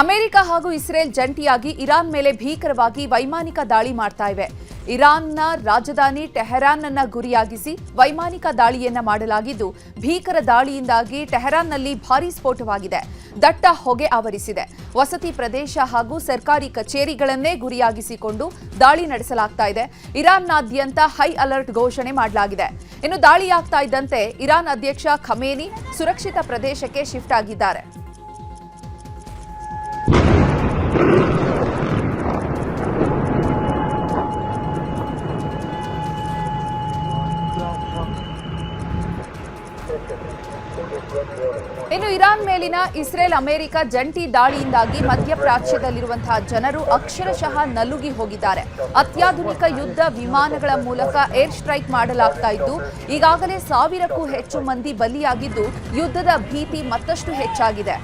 America ಹಾಗೂ Israel ಜಂಟಿಯಾಗಿ Iran ಮೇಲೆ ಭೀಕರವಾಗಿ ವೈಮಾನಿಕ ದಾಳಿ ಮಾಡ್ತಾ ಇವೆ. ಇರಾನ್ನ ರಾಜಧಾನಿ ಟೆಹರಾನ್ನ ಗುರಿಯಾಗಿಸಿ ವೈಮಾನಿಕ ದಾಳಿಯನ್ನ ಮಾಡಲಾಗಿದ್ದು, ಭೀಕರ ದಾಳಿಯಿಂದಾಗಿ ಟೆಹರಾನ್ನಲ್ಲಿ ಭಾರೀ ಸ್ಫೋಟವಾಗಿದೆ. ದಟ್ಟ ಹೊಗೆ ಆವರಿಸಿದೆ. ವಸತಿ ಪ್ರದೇಶ ಹಾಗೂ ಸರ್ಕಾರಿ ಕಚೇರಿಗಳನ್ನೇ ಗುರಿಯಾಗಿಸಿಕೊಂಡು ದಾಳಿ ನಡೆಸಲಾಗ್ತಾ ಇದೆ. ಇರಾನ್ನಾದ್ಯಂತ ಹೈ ಅಲರ್ಟ್ ಘೋಷಣೆ ಮಾಡಲಾಗಿದೆ. ಇನ್ನು ದಾಳಿಯಾಗ್ತಾ ಇದ್ದಂತೆ ಇರಾನ್ ಅಧ್ಯಕ್ಷ ಖಮೇನಿ ಸುರಕ್ಷಿತ ಪ್ರದೇಶಕ್ಕೆ ಶಿಫ್ಟ್ ಆಗಿದ್ದಾರೆ. ಇನ್ನು ಇರಾನ್ ಮೇಲಿನ ಇಸ್ರೇಲ್ ಅಮೆರಿಕ ಜಂಟಿ ದಾಳಿಯಿಂದಾಗಿ ಮಧ್ಯಪ್ರಾಚ್ಯದಲ್ಲಿರುವಂತಹ ಜನರು ಅಕ್ಷರಶಃ ನಲುಗಿ ಹೋಗಿದ್ದಾರೆ. ಅತ್ಯಾಧುನಿಕ ಯುದ್ಧ ವಿಮಾನಗಳ ಮೂಲಕ ಏರ್ ಸ್ಟ್ರೈಕ್ ಮಾಡಲಾಗ್ತಾ ಇದ್ದು, ಈಗಾಗಲೇ 1000ಕ್ಕೂ ಹೆಚ್ಚು ಮಂದಿ ಬಲಿಯಾಗಿದ್ದು, ಯುದ್ಧದ ಭೀತಿ ಮತ್ತಷ್ಟು ಹೆಚ್ಚಾಗಿದೆ.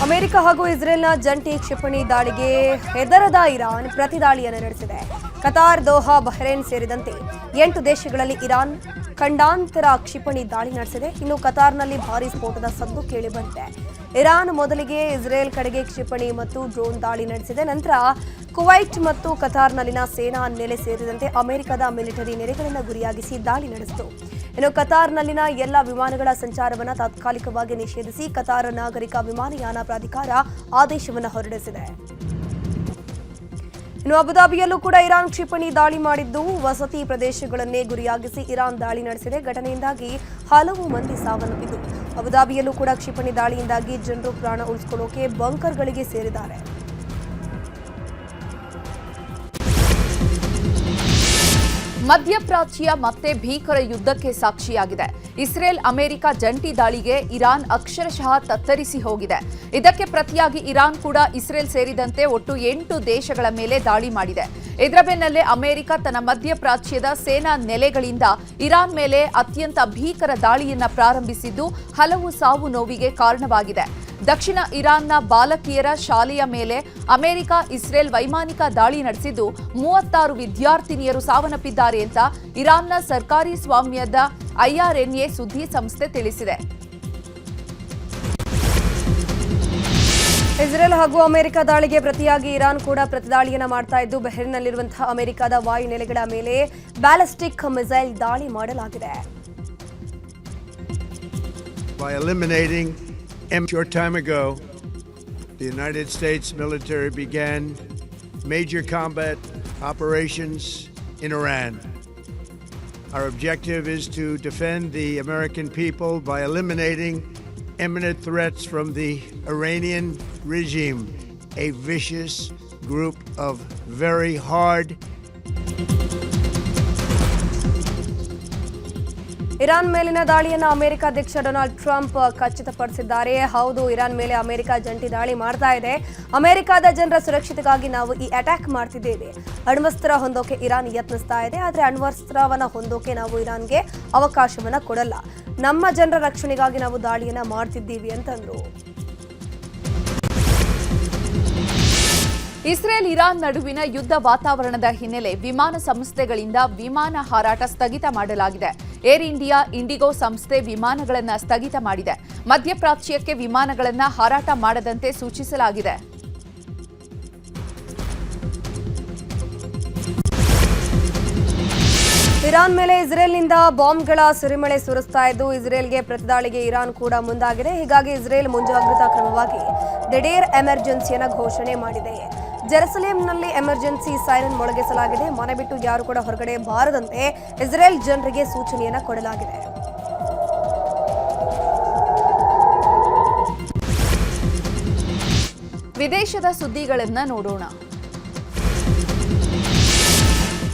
ಅಮೆರಿಕ ಹಾಗೂ ಇಸ್ರೇಲ್ನ ಜಂಟಿ ಕ್ಷಿಪಣಿ ದಾಳಿಗೆ ಹೆದರದ ಇರಾನ್ ಪ್ರತಿದಾಳಿಯನ್ನು ನಡೆಸಿದೆ. ಕತಾರ್, ದೋಹಾ, ಬಹ್ರೇನ್ ಸೇರಿದಂತೆ 8 ದೇಶಗಳಲ್ಲಿ ಇರಾನ್ ಖಂಡಾಂತರ ಕ್ಷಿಪಣಿ ದಾಳಿ ನಡೆಸಿದೆ. ಇನ್ನು ಕತಾರ್ನಲ್ಲಿ ಭಾರೀ ಸ್ಫೋಟದ ಸದ್ದು ಕೇಳಿಬಂದಿದೆ. ಇರಾನ್ ಮೊದಲಿಗೆ ಇಸ್ರೇಲ್ ಕಡೆಗೆ ಕ್ಷಿಪಣಿ ಮತ್ತು ಡ್ರೋನ್ ದಾಳಿ ನಡೆಸಿದೆ. ನಂತರ ಕುವೈಟ್ ಮತ್ತು ಕತಾರ್ನಲ್ಲಿನ ಸೇನಾ ನೆಲೆ ಸೇರಿದಂತೆ ಅಮೆರಿಕದ ಮಿಲಿಟರಿ ನೆಲೆಗಳನ್ನು ಗುರಿಯಾಗಿಸಿ ದಾಳಿ ನಡೆಸಿತು. ಇನ್ನು ಕತಾರ್ನಲ್ಲಿನ ಎಲ್ಲ ವಿಮಾನಗಳ ಸಂಚಾರವನ್ನು ತಾತ್ಕಾಲಿಕವಾಗಿ ನಿಷೇಧಿಸಿ ಕತಾರ್ ನಾಗರಿಕ ವಿಮಾನಯಾನ ಪ್ರಾಧಿಕಾರ ಆದೇಶವನ್ನು ಹೊರಡಿಸಿದೆ. ಇನ್ನು ಅಬುದಾಬಿಯಲ್ಲೂ ಕೂಡ ಇರಾನ್ ಕ್ಷಿಪಣಿ ದಾಳಿ ಮಾಡಿದ್ದು, ವಸತಿ ಪ್ರದೇಶಗಳನ್ನೇ ಗುರಿಯಾಗಿಸಿ ಇರಾನ್ ದಾಳಿ ನಡೆಸಿದೆ. ಘಟನೆಯಿಂದಾಗಿ ಹಲವು ಮಂದಿ ಸಾವನ್ನಪ್ಪಿದ್ದು, ಅಬುದಾಬಿಯಲ್ಲೂ ಕೂಡ ಕ್ಷಿಪಣಿ ದಾಳಿಯಿಂದಾಗಿ ಜನರು ಪ್ರಾಣ ಉಳಿಸಿಕೊಳ್ಳೋಕೆ ಬಂಕರ್ಗಳಿಗೆ ಸೇರಿದ್ದಾರೆ. ಮಧ್ಯಪ್ರಾಚ್ಯ ಮತ್ತೆ ಭೀಕರ ಯುದ್ಧಕ್ಕೆ ಸಾಕ್ಷಿಯಾಗಿದೆ. ಇಸ್ರೇಲ್ ಅಮೆರಿಕ ಜಂಟಿ ದಾಳಿಗೆ ಇರಾನ್ ಅಕ್ಷರಶಃ ತತ್ತರಿಸಿ ಹೋಗಿದೆ. ಇದಕ್ಕೆ ಪ್ರತಿಯಾಗಿ ಇರಾನ್ ಕೂಡ ಇಸ್ರೇಲ್ ಸೇರಿದಂತೆ ಒಟ್ಟು 8 ದೇಶಗಳ ಮೇಲೆ ದಾಳಿ ಮಾಡಿದೆ. ಇದರ ಬೆನ್ನಲ್ಲೇ ಅಮೆರಿಕ ತನ್ನ ಮಧ್ಯಪ್ರಾಚ್ಯದ ಸೇನಾ ನೆಲೆಗಳಿಂದ ಇರಾನ್ ಮೇಲೆ ಅತ್ಯಂತ ಭೀಕರ ದಾಳಿಯನ್ನ ಪ್ರಾರಂಭಿಸಿದ್ದು, ಹಲವು ಸಾವು ನೋವಿಗೆ ಕಾರಣವಾಗಿದೆ. ದಕ್ಷಿಣ ಇರಾನ್ನ ಬಾಲಕಿಯರ ಶಾಲೆಯ ಮೇಲೆ ಅಮೆರಿಕ ಇಸ್ರೇಲ್ ವೈಮಾನಿಕ ದಾಳಿ ನಡೆಸಿದ್ದು, 36 ವಿದ್ಯಾರ್ಥಿನಿಯರು ಸಾವನ್ನಪ್ಪಿದ್ದಾರೆ ಅಂತ ಇರಾನ್ನ ಸರ್ಕಾರಿ ಸ್ವಾಮ್ಯದ IRNA ಸುದ್ದಿ ಸಂಸ್ಥೆ ತಿಳಿಸಿದೆ. ಇಸ್ರೇಲ್ ಹಾಗೂ ಅಮೆರಿಕ ದಾಳಿಗೆ ಪ್ರತಿಯಾಗಿ ಇರಾನ್ ಕೂಡ ಪ್ರತಿದಾಳಿಯನ್ನ ಮಾಡ್ತಾ ಇದ್ದು, ಬಹ್ರೇನ್ನಲ್ಲಿರುವಂತಹ ಅಮೆರಿಕದ ವಾಯು ನೆಲೆಗಳ ಮೇಲೆ ಬ್ಯಾಲಿಸ್ಟಿಕ್ ಮಿಸೈಲ್ ದಾಳಿ ಮಾಡಲಾಗಿದೆ. A short time ago, the United States military began major combat operations in Iran. Our objective is to defend the American people by eliminating imminent threats from the Iranian regime, a vicious group of very hard. Iran ಮೇಲಿನ ದಾಳಿಯನ್ನು America ಅಧ್ಯಕ್ಷ Donald Trump ಖಚಿತಪಡಿಸಿದ್ದಾರೆ. ಹೌದು, Iran ಮೇಲೆ America ಜಂಟಿ ದಾಳಿ ಮಾಡ್ತಾ ಇದೆ. ಅಮೆರಿಕದ ಜನರ ಸುರಕ್ಷತೆಗಾಗಿ ನಾವು ಈ ಅಟ್ಯಾಕ್ ಮಾಡ್ತಿದ್ದೇವೆ. ಅಣ್ವಸ್ತ್ರ ಹೊಂದೋಕೆ ಇರಾನ್ ಯತ್ನಿಸ್ತಾ ಇದೆ. ಆದರೆ ಅಣ್ವಸ್ತ್ರವನ್ನ ಹೊಂದೋಕೆ ನಾವು ಇರಾನ್ಗೆ ಅವಕಾಶವನ್ನ ಕೊಡಲ್ಲ. ನಮ್ಮ ಜನರ ರಕ್ಷಣೆಗಾಗಿ ನಾವು ದಾಳಿಯನ್ನ ಮಾಡ್ತಿದ್ದೀವಿ ಅಂತಂದ್ರು. ಇಸ್ರೇಲ್ ಇರಾನ್ ನಡುವಿನ ಯುದ್ಧ ವಾತಾವರಣದ ಹಿನ್ನೆಲೆ ವಿಮಾನ ಸಂಸ್ಥೆಗಳಿಂದ ವಿಮಾನ ಹಾರಾಟ ಸ್ಥಗಿತ ಮಾಡಲಾಗಿದೆ. ಏರ್ ಇಂಡಿಯಾ, ಇಂಡಿಗೋ ಸಂಸ್ಥೆ ವಿಮಾನಗಳನ್ನು ಸ್ಥಗಿತ ಮಾಡಿದೆ. ಮಧ್ಯಪ್ರಾಚ್ಯಕ್ಕೆ ವಿಮಾನಗಳನ್ನು ಹಾರಾಟ ಮಾಡದಂತೆ ಸೂಚಿಸಲಾಗಿದೆ. ಇರಾನ್ ಮೇಲೆ ಇಸ್ರೇಲ್ನಿಂದ ಬಾಂಬ್ಗಳ ಸುರಿಮಳೆ ಸುರಿಸ್ತಾ ಇದ್ದು, ಇಸ್ರೇಲ್ಗೆ ಪ್ರತಿದಾಳಿಗೆ ಇರಾನ್ ಕೂಡ ಮುಂದಾಗಿದೆ. ಹೀಗಾಗಿ ಇಸ್ರೇಲ್ ಮುಂಜಾಗ್ರತಾ ಕ್ರಮವಾಗಿ ದಿಢೀರ್ ಎಮರ್ಜೆನ್ಸಿಯನ್ನು ಘೋಷಣೆ ಮಾಡಿದೆ. ಜೆರುಸಲೇಂನಲ್ಲಿ ಎಮರ್ಜೆನ್ಸಿ ಸೈರನ್ ಮೊಳಗಿಸಲಾಗಿದೆ. ಮನೆ ಬಿಟ್ಟು ಯಾರು ಕೂಡ ಹೊರಗಡೆ ಬಾರದಂತೆ ಇಸ್ರೇಲ್ ಜನರಿಗೆ ಸೂಚನೆಯನ್ನು ಕೊಡಲಾಗಿದೆ. ವಿದೇಶದ ಸುದ್ದಿಗಳನ್ನು ನೋಡೋಣ.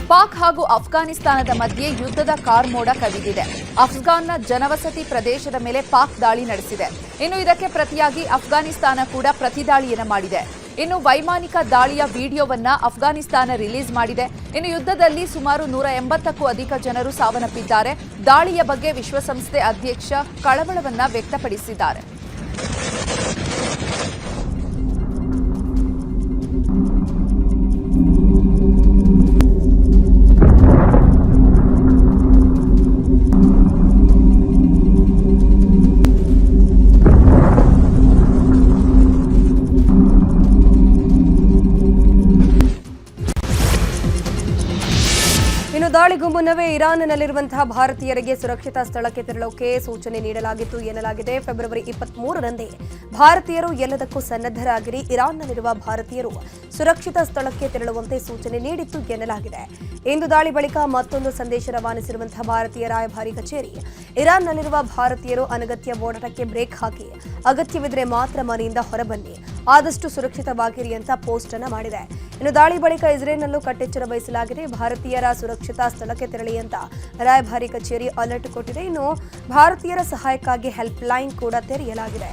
ಪಾಕ್ ಹಾಗೂ ಅಫ್ಘಾನಿಸ್ತಾನದ ಮಧ್ಯೆ ಯುದ್ಧದ ಕಾರ್ಮೋಡ ಕವಿದಿದೆ. ಅಫ್ಘಾನ್ನ ಜನವಸತಿ ಪ್ರದೇಶದ ಮೇಲೆ ಪಾಕ್ ದಾಳಿ ನಡೆಸಿದೆ. ಇನ್ನು ಇದಕ್ಕೆ ಪ್ರತಿಯಾಗಿ ಅಫ್ಘಾನಿಸ್ತಾನ ಕೂಡ ಪ್ರತಿದಾಳಿಯನ್ನು ಮಾಡಿದೆ. ಇನ್ನು ವೈಮಾನಿಕ ದಾಳಿಯ ವಿಡಿಯೋವನ್ನ ಅಫ್ಘಾನಿಸ್ತಾನ ರಿಲೀಸ್ ಮಾಡಿದೆ. ಇನ್ನು ಯುದ್ಧದಲ್ಲಿ ಸುಮಾರು 180ಕ್ಕೂ ಅಧಿಕ ಜನರು ಸಾವನ್ನಪ್ಪಿದ್ದಾರೆ. ದಾಳಿಯ ಬಗ್ಗೆ ವಿಶ್ವಸಂಸ್ಥೆ ಅಧ್ಯಕ್ಷ ಕಳವಳವನ್ನ ವ್ಯಕ್ತಪಡಿಸಿದ್ದಾರೆ. ಮುನ್ನವೇ ಇರಾನ್ನಲ್ಲಿರುವಂತಹ ಭಾರತೀಯರಿಗೆ ಸುರಕ್ಷಿತ ಸ್ಥಳಕ್ಕೆ ತೆರಳೋಕೆ ಸೂಚನೆ ನೀಡಲಾಗಿತ್ತು ಎನ್ನಲಾಗಿದೆ. ಫೆಬ್ರವರಿ 23ರಂದೇ ಭಾರತೀಯರು ಎಲ್ಲದಕ್ಕೂ ಸನ್ನದ್ಧರಾಗಿರಿ, ಇರಾನ್ನಲ್ಲಿರುವ ಭಾರತೀಯರು ಸುರಕ್ಷಿತ ಸ್ಥಳಕ್ಕೆ ತೆರಳುವಂತೆ ಸೂಚನೆ ನೀಡಿತ್ತು ಎನ್ನಲಾಗಿದೆ. ಇಂದು ದಾಳಿ ಬಳಿಕ ಮತ್ತೊಂದು ಸಂದೇಶ ರವಾನಿಸಿರುವಂತಹ ಭಾರತೀಯ ರಾಯಭಾರಿ ಕಚೇರಿ ಇರಾನ್ನಲ್ಲಿರುವ ಭಾರತೀಯರು ಅನಗತ್ಯ ಓಡಾಟಕ್ಕೆ ಬ್ರೇಕ್ ಹಾಕಿ, ಅಗತ್ಯವಿದ್ರೆ ಮಾತ್ರ ಮನೆಯಿಂದ ಹೊರಬನ್ನಿ, ಆದಷ್ಟು ಸುರಕ್ಷಿತವಾಗಿರಿ ಅಂತ ಪೋಸ್ಟ್ ಅನ್ನು ಮಾಡಿದೆ. ಇನ್ನು ದಾಳಿ ಬಳಿಕ ಇಸ್ರೇಲ್ನಲ್ಲೂ ಕಟ್ಟೆಚ್ಚರ ವಹಿಸಲಾಗಿದೆ. ಭಾರತೀಯರ ಸುರಕ್ಷಿತ ಸ್ಥಳಕ್ಕೆ ತೆರಳಿ ಅಂತ ರಾಯಭಾರಿ ಕಚೇರಿ ಅಲರ್ಟ್ ಕೊಟ್ಟಿದೆ. ಇನ್ನು ಭಾರತೀಯರ ಸಹಾಯಕ್ಕಾಗಿ ಹೆಲ್ಪ್ ಲೈನ್ ಕೂಡ ತೆರೆಯಲಾಗಿದೆ.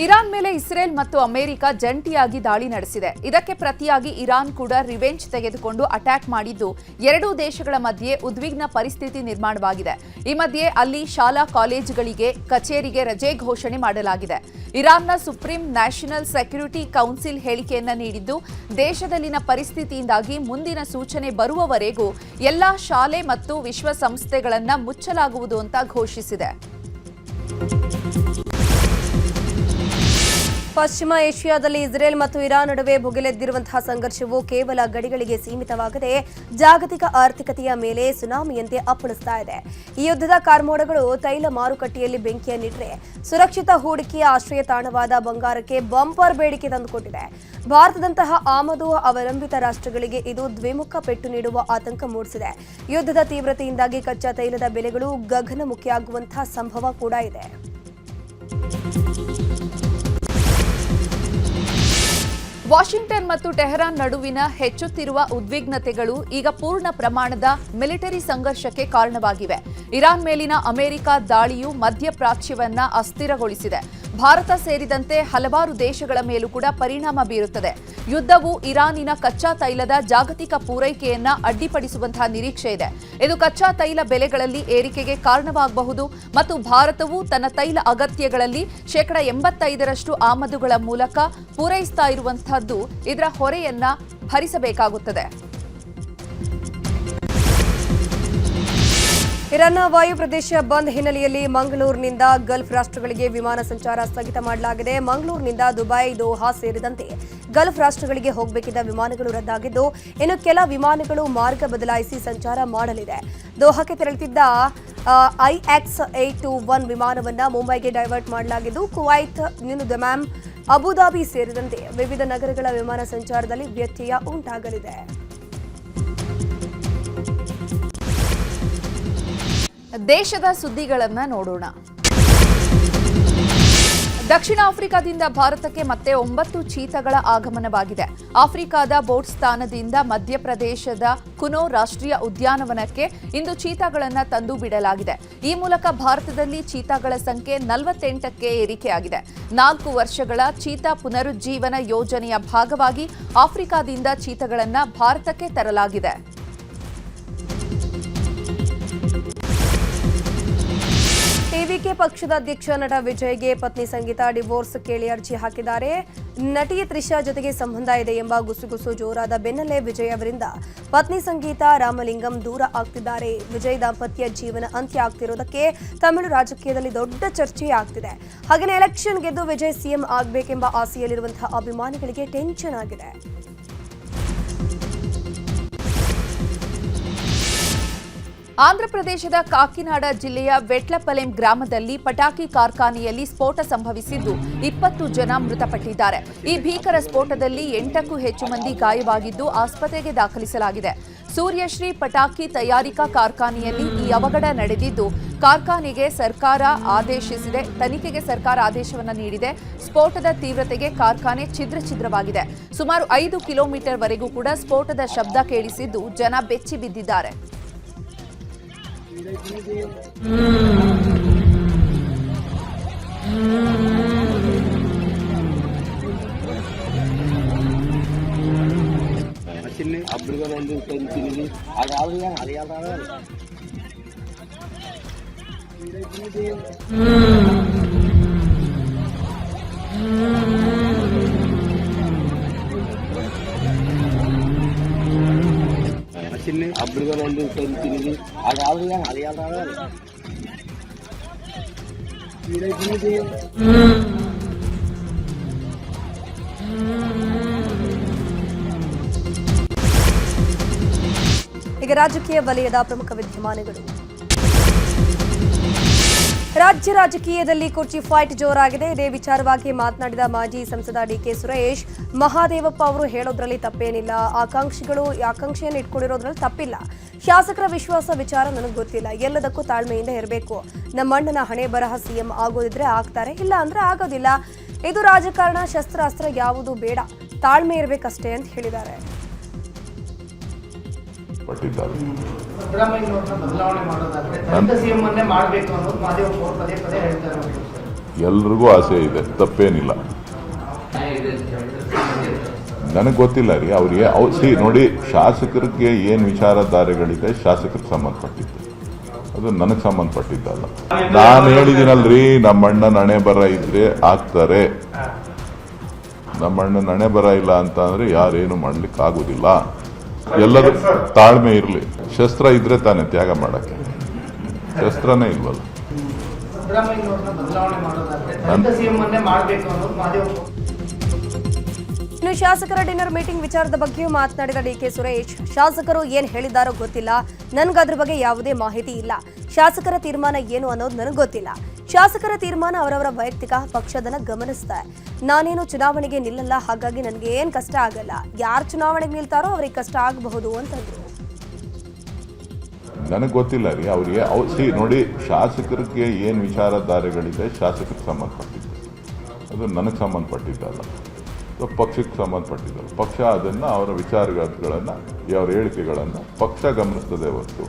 ಇರಾನ್ ಮೇಲೆ ಇಸ್ರೇಲ್ ಮತ್ತು ಅಮೆರಿಕ ಜಂಟಿಯಾಗಿ ದಾಳಿ ನಡೆಸಿದೆ. ಇದಕ್ಕೆ ಪ್ರತಿಯಾಗಿ ಇರಾನ್ ಕೂಡ ರಿವೆಂಜ್ ತೆಗೆದುಕೊಂಡು ಅಟ್ಯಾಕ್ ಮಾಡಿದ್ದು ಎರಡೂ ದೇಶಗಳ ಮಧ್ಯೆ ಉದ್ವಿಗ್ನ ಪರಿಸ್ಥಿತಿ ನಿರ್ಮಾಣವಾಗಿದೆ. ಈ ಮಧ್ಯೆ ಅಲ್ಲಿ ಶಾಲಾ ಕಾಲೇಜುಗಳಿಗೆ, ಕಚೇರಿಗೆ ರಜೆ ಘೋಷಣೆ ಮಾಡಲಾಗಿದೆ. ಇರಾನ್ನ ಸುಪ್ರೀಂ ನ್ಯಾಷನಲ್ ಸೆಕ್ಯೂರಿಟಿ ಕೌನ್ಸಿಲ್ ಹೇಳಿಕೆಯನ್ನ ನೀಡಿದ್ದು, ದೇಶದಲ್ಲಿನ ಪರಿಸ್ಥಿತಿಯಿಂದಾಗಿ ಮುಂದಿನ ಸೂಚನೆ ಬರುವವರೆಗೂ ಎಲ್ಲಾ ಶಾಲೆ ಮತ್ತು ವಿಶ್ವಸಂಸ್ಥೆಗಳನ್ನು ಮುಚ್ಚಲಾಗುವುದು ಅಂತ ಘೋಷಿಸಿದೆ. ಪಶ್ಚಿಮ ಏಷ್ಯಾದಲ್ಲಿ ಇಸ್ರೇಲ್ ಮತ್ತು ಇರಾನ್ ನಡುವೆ ಭುಗಿಲೆದ್ದಿರುವಂತಹ ಸಂಘರ್ಷವು ಕೇವಲ ಗಡಿಗಳಿಗೆ ಸೀಮಿತವಾಗದೆ ಜಾಗತಿಕ ಆರ್ಥಿಕತೆಯ ಮೇಲೆ ಸುನಾಮಿಯಂತೆ ಅಪ್ಪಳಿಸ್ತಾ ಇದೆ. ಈ ಯುದ್ಧದ ಕಾರ್ಮೋಡಗಳು ತೈಲ ಮಾರುಕಟ್ಟೆಯಲ್ಲಿ ಬೆಂಕಿಯನ್ನಿಟ್ಟರೆ ಸುರಕ್ಷಿತ ಹೂಡಿಕೆಯ ಆಶ್ರಯ ತಾಣವಾದ ಬಂಗಾರಕ್ಕೆ ಬಂಪರ್ ಬೇಡಿಕೆ ತಂದುಕೊಟ್ಟಿದೆ. ಭಾರತದಂತಹ ಆಮದು ಅವಲಂಬಿತ ರಾಷ್ಟ್ರಗಳಿಗೆ ಇದು ದ್ವಿಮುಖ ಪೆಟ್ಟು ನೀಡುವ ಆತಂಕ ಮೂಡಿಸಿದೆ. ಯುದ್ಧದ ತೀವ್ರತೆಯಿಂದಾಗಿ ಕಚ್ಚಾ ತೈಲದ ಬೆಲೆಗಳು ಗಗನಮುಖಿಯಾಗುವಂತಹ ಸಂಭವ ಕೂಡ ಇದೆ. ವಾಷಿಂಗ್ಟನ್ ಮತ್ತು ಟೆಹರಾನ್ ನಡುವಿನ ಹೆಚ್ಚುತ್ತಿರುವ ಉದ್ವಿಗ್ನತೆಗಳು ಈಗ ಪೂರ್ಣ ಪ್ರಮಾಣದ ಮಿಲಿಟರಿ ಸಂಘರ್ಷಕ್ಕೆ ಕಾರಣವಾಗಿವೆ. ಇರಾನ್ ಮೇಲಿನ ಅಮೆರಿಕ ದಾಳಿಯು ಮಧ್ಯಪ್ರಾಚ್ಯವನ್ನ ಅಸ್ಥಿರಗೊಳಿಸಿದೆ. ಭಾರತ ಸೇರಿದಂತೆ ಹಲವಾರು ದೇಶಗಳ ಮೇಲೂ ಕೂಡ ಪರಿಣಾಮ ಬೀರುತ್ತದೆ. ಯುದ್ಧವು ಇರಾನಿನ ಕಚ್ಚಾ ತೈಲದ ಜಾಗತಿಕ ಪೂರೈಕೆಯನ್ನ ಅಡ್ಡಿಪಡಿಸುವಂತಹ ನಿರೀಕ್ಷೆ ಇದೆ. ಇದು ಕಚ್ಚಾ ತೈಲ ಬೆಲೆಗಳಲ್ಲಿ ಏರಿಕೆಗೆ ಕಾರಣವಾಗಬಹುದು ಮತ್ತು ಭಾರತವು ತನ್ನ ತೈಲ ಅಗತ್ಯಗಳಲ್ಲಿ 85% ಆಮದುಗಳ ಮೂಲಕ ಪೂರೈಸ್ತಾ ಇರುವಂತಹದ್ದು ಇದರ ಹೊರೆಯನ್ನ ಭರಿಸಬೇಕಾಗುತ್ತದೆ. ಇರಾನ್ನ ವಾಯು ಪ್ರದೇಶ ಬಂದ್ ಹಿನ್ನೆಲೆಯಲ್ಲಿ ಮಂಗಳೂರಿನಿಂದ ಗಲ್ಫ್ ರಾಷ್ಟ್ರಗಳಿಗೆ ವಿಮಾನ ಸಂಚಾರ ಸ್ಥಗಿತ ಮಾಡಲಾಗಿದೆ. ಮಂಗಳೂರಿನಿಂದ ದುಬೈ, ದೋಹಾ ಸೇರಿದಂತೆ ಗಲ್ಫ್ ರಾಷ್ಟ್ರಗಳಿಗೆ ಹೋಗಬೇಕಿದ್ದ ವಿಮಾನಗಳು ರದ್ದಾಗಿದ್ದು, ಇನ್ನು ಕೆಲ ವಿಮಾನಗಳು ಮಾರ್ಗ ಬದಲಾಯಿಸಿ ಸಂಚಾರ ಮಾಡಲಿದೆ. ದೋಹಾಕ್ಕೆ ತೆರಳುತ್ತಿದ್ದ IX821 ವಿಮಾನವನ್ನು ಮುಂಬೈಗೆ ಡೈವರ್ಟ್ ಮಾಡಲಾಗಿದ್ದು, ಕುವೈತ್, ನ್ಯೂ ದಮಾಮ್, ಅಬುದಾಬಿ ಸೇರಿದಂತೆ ವಿವಿಧ ನಗರಗಳ ವಿಮಾನ ಸಂಚಾರದಲ್ಲಿ ವ್ಯತ್ಯಯ ಉಂಟಾಗಲಿದೆ. ದೇಶದ ಸುದ್ದಿಗಳನ್ನ ನೋಡೋಣ. ದಕ್ಷಿಣ ಆಫ್ರಿಕಾದಿಂದ ಭಾರತಕ್ಕೆ ಮತ್ತೆ 9 ಚೀತಾಗಳ ಆಗಮನವಾಗಿದೆ. ಆಫ್ರಿಕಾದ ಬೋಟ್ಸ್ತಾನದಿಂದ ಮಧ್ಯಪ್ರದೇಶದ ಕುನೋ ರಾಷ್ಟ್ರೀಯ ಉದ್ಯಾನವನಕ್ಕೆ ಇಂದು ಚೀತಾಗಳನ್ನು ತಂದು ಬಿಡಲಾಗಿದೆ. ಈ ಮೂಲಕ ಭಾರತದಲ್ಲಿ ಚೀತಾಗಳ ಸಂಖ್ಯೆ 48ಕ್ಕೆ ಏರಿಕೆಯಾಗಿದೆ. 4 ವರ್ಷಗಳ ಚೀತಾ ಪುನರುಜ್ಜೀವನ ಯೋಜನೆಯ ಭಾಗವಾಗಿ ಆಫ್ರಿಕಾದಿಂದ ಚೀತಾಗಳನ್ನು ಭಾರತಕ್ಕೆ ತರಲಾಗಿದೆ. ಟಿವಿಕೆ ಪಕ್ಷದ ಅಧ್ಯಕ್ಷ ನಟ ವಿಜಯ್ಗೆ ಪತ್ನಿ ಸಂಗೀತಾ ಡಿವೋರ್ಸ್ ಕೇಳಿ ಅರ್ಜಿ ಹಾಕಿದ್ದಾರೆ. ನಟಿ ತ್ರಿಷಾ ಜೊತೆಗೆ ಸಂಬಂಧ ಇದೆ ಎಂಬ ಗುಸುಗುಸು ಜೋರಾದ ಬೆನ್ನಲ್ಲೇ ವಿಜಯ್ ಅವರಿಂದ ಪತ್ನಿ ಸಂಗೀತಾ ರಾಮಲಿಂಗಂ ದೂರ ಆಗ್ತಿದ್ದಾರೆ. ವಿಜಯ್ ದಾಂಪತ್ಯ ಜೀವನ ಅಂತ್ಯ ಆಗ್ತಿರೋದಕ್ಕೆ ತಮಿಳು ರಾಜಕೀಯದಲ್ಲಿ ದೊಡ್ಡ ಚರ್ಚೆ ಆಗ್ತಿದೆ. ಹಾಗೆಯೇ ಎಲೆಕ್ಷನ್ ಗೆದ್ದು ವಿಜಯ್ ಸಿಎಂ ಆಗಬೇಕೆಂಬ ಆಸೆಯಲ್ಲಿರುವಂತಹ ಅಭಿಮಾನಿಗಳಿಗೆ ಟೆನ್ಷನ್ ಆಗಿದೆ. ಆಂಧ್ರಪ್ರದೇಶದ ಕಾಕಿನಾಡ ಜಿಲ್ಲೆಯ ವೆಟ್ಲಪಲೆಂ ಗ್ರಾಮದಲ್ಲಿ ಪಟಾಕಿ ಕಾರ್ಖಾನೆಯಲ್ಲಿ ಸ್ಫೋಟ ಸಂಭವಿಸಿದ್ದು 20 ಜನ ಮೃತಪಟ್ಟಿದ್ದಾರೆ. ಈ ಭೀಕರ ಸ್ಫೋಟದಲ್ಲಿ 8ಕ್ಕೂ ಹೆಚ್ಚು ಮಂದಿ ಗಾಯವಾಗಿದ್ದು ಆಸ್ಪತ್ರೆಗೆ ದಾಖಲಿಸಲಾಗಿದೆ. ಸೂರ್ಯಶ್ರೀ ಪಟಾಕಿ ತಯಾರಿಕಾ ಕಾರ್ಖಾನೆಯಲ್ಲಿ ಈ ಅವಘಡ ನಡೆದಿದ್ದು, ಕಾರ್ಖಾನೆಗೆ ಸರ್ಕಾರ ಆದೇಶಿಸಿದೆ. ತನಿಖೆಗೆ ಸರ್ಕಾರ ಆದೇಶವನ್ನು ನೀಡಿದೆ. ಸ್ಫೋಟದ ತೀವ್ರತೆಗೆ ಕಾರ್ಖಾನೆ ಛಿದ್ರವಾಗಿದೆ. ಸುಮಾರು 5 ಕಿಲೋಮೀಟರ್ ವರೆಗೂ ಕೂಡ ಸ್ಫೋಟದ ಶಬ್ದ ಕೇಳಿಸಿದ್ದು ಜನ ಬೆಚ್ಚಿ ಬಿದ್ದಿದ್ದಾರೆ. అప్పుడు తిరిగి అది ఆవిడ ಈಗ ರಾಜಕೀಯ ವಲಯದ ಪ್ರಮುಖ ವಿದ್ಯಮಾನಗಳು. ರಾಜ್ಯ ರಾಜಕೀಯದಲ್ಲಿ ಕುರ್ಚಿ ಫೈಟ್ ಜೋರಾಗಿದೆ. ಇದೇ ವಿಚಾರವಾಗಿ ಮಾತನಾಡಿದ ಮಾಜಿ ಸಂಸದ ಡಿಕೆ ಸುರೇಶ್, ಮಹಾದೇವಪ್ಪ ಅವರು ಹೇಳೋದ್ರಲ್ಲಿ ತಪ್ಪೇನಿಲ್ಲ, ಆಕಾಂಕ್ಷೆಯನ್ನು ಇಟ್ಕೊಂಡಿರೋದ್ರಲ್ಲಿ ತಪ್ಪಿಲ್ಲ. ಶಾಸಕರ ವಿಶ್ವಾಸ ವಿಚಾರ ನನಗೆ ಗೊತ್ತಿಲ್ಲ, ಎಲ್ಲದಕ್ಕೂ ತಾಳ್ಮೆಯಿಂದ ಇರಬೇಕು. ನಮ್ಮಣ್ಣನ ಹಣೆ ಬರಹ ಸಿಎಂ ಆಗೋದಿದ್ರೆ ಆಗ್ತಾರೆ, ಇಲ್ಲ ಅಂದ್ರೆ ಆಗೋದಿಲ್ಲ. ಇದು ರಾಜಕಾರಣ, ಶಸ್ತ್ರಾಸ್ತ್ರ ಯಾವುದು ಬೇಡ, ತಾಳ್ಮೆ ಇರಬೇಕಷ್ಟೇ ಅಂತ ಹೇಳಿದ್ದಾರೆ. ಎಲ್ರಿಗೂ ಆಸೆ ಇದೆ, ತಪ್ಪೇನಿಲ್ಲ. ನನಗೆ ಗೊತ್ತಿಲ್ಲ ರೀ ಅವ್ರಿಗೆ ನೋಡಿ, ಶಾಸಕರಿಗೆ ಏನು ವಿಚಾರಧಾರೆಗಳಿದೆ ಶಾಸಕರಿಗೆ ಸಂಬಂಧಪಟ್ಟಿದ್ದು, ಅದು ನನಗೆ ಸಂಬಂಧಪಟ್ಟಿದ್ದಲ್ಲ. ನಾನು ಹೇಳಿದ್ದೀನಲ್ರಿ, ನಮ್ಮಣ್ಣನ ಹಣೆ ಬರ ಇದ್ರೆ ಆಗ್ತಾರೆ. ನಮ್ಮಣ್ಣನ ಹಣೆ ಬರ ಇಲ್ಲ ಅಂತ ಅಂದ್ರೆ ಯಾರೇನು ಮಾಡ್ಲಿಕ್ಕೆ ಆಗುದಿಲ್ಲ. ಎಲ್ಲರೂ ತಾಳ್ಮೆ ಇರಲಿ. ಶಸ್ತ್ರ ಇದ್ರೆ ತಾನೇ ತ್ಯಾಗ ಮಾಡಕ್ಕೆ, ಶಸ್ತ್ರನೇ ಇಲ್ವಲ್ಲ. ಇನ್ನು ಶಾಸಕರ ಡಿನ್ನರ್ ಮೀಟಿಂಗ್ ವಿಚಾರದ ಬಗ್ಗೆಯೂ ಮಾತನಾಡಿದ ಡಿಕೆ ಸುರೇಶ್, ಶಾಸಕರು ಏನ್ ಹೇಳಿದಾರೋ ಗೊತ್ತಿಲ್ಲ, ನನ್ಗದ್ರ ಬಗ್ಗೆ ಯಾವುದೇ ಮಾಹಿತಿ ಇಲ್ಲ. ಶಾಸಕರ ತೀರ್ಮಾನ ಏನು ಅನ್ನೋದು ನನಗೆ ಗೊತ್ತಿಲ್ಲ. ಶಾಸಕರ ತೀರ್ಮಾನ ಅವರವರ ವೈಯಕ್ತಿಕ, ಪಕ್ಷದನ್ನ ಗಮನಿಸ್ತಾ. ನಾನೇನು ಚುನಾವಣೆಗೆ ನಿಲ್ಲಲ್ಲ, ಹಾಗಾಗಿ ನನಗೆ ಏನ್ ಕಷ್ಟ ಆಗಲ್ಲ. ಯಾರು ಚುನಾವಣೆಗೆ ನಿಲ್ತಾರೋ ಅವ್ರಿಗೆ ಕಷ್ಟ ಆಗಬಹುದು ಅಂತಂದ್ರು. ನನಗೆ ಗೊತ್ತಿಲ್ಲ ರೀ ಅವ್ರಿಗೆ ನೋಡಿ, ಶಾಸಕರಿಗೆ ಏನು ವಿಚಾರಧಾರೆಗಳಿದೆ ಶಾಸಕರಿಗೆ ಸಂಬಂಧಪಟ್ಟಿದ್ದು, ಅದು ನನಗೆ ಸಂಬಂಧಪಟ್ಟಿದ್ದಲ್ಲ, ಪಕ್ಷಕ್ಕೆ ಸಂಬಂಧಪಟ್ಟಿದ್ದಲ್ಲ. ಪಕ್ಷ ಅದನ್ನು ಅವರ ವಿಚಾರಗಳನ್ನು, ಅವರ ಹೇಳಿಕೆಗಳನ್ನು ಪಕ್ಷ ಗಮನಿಸ್ತದೆ ಹೊರತು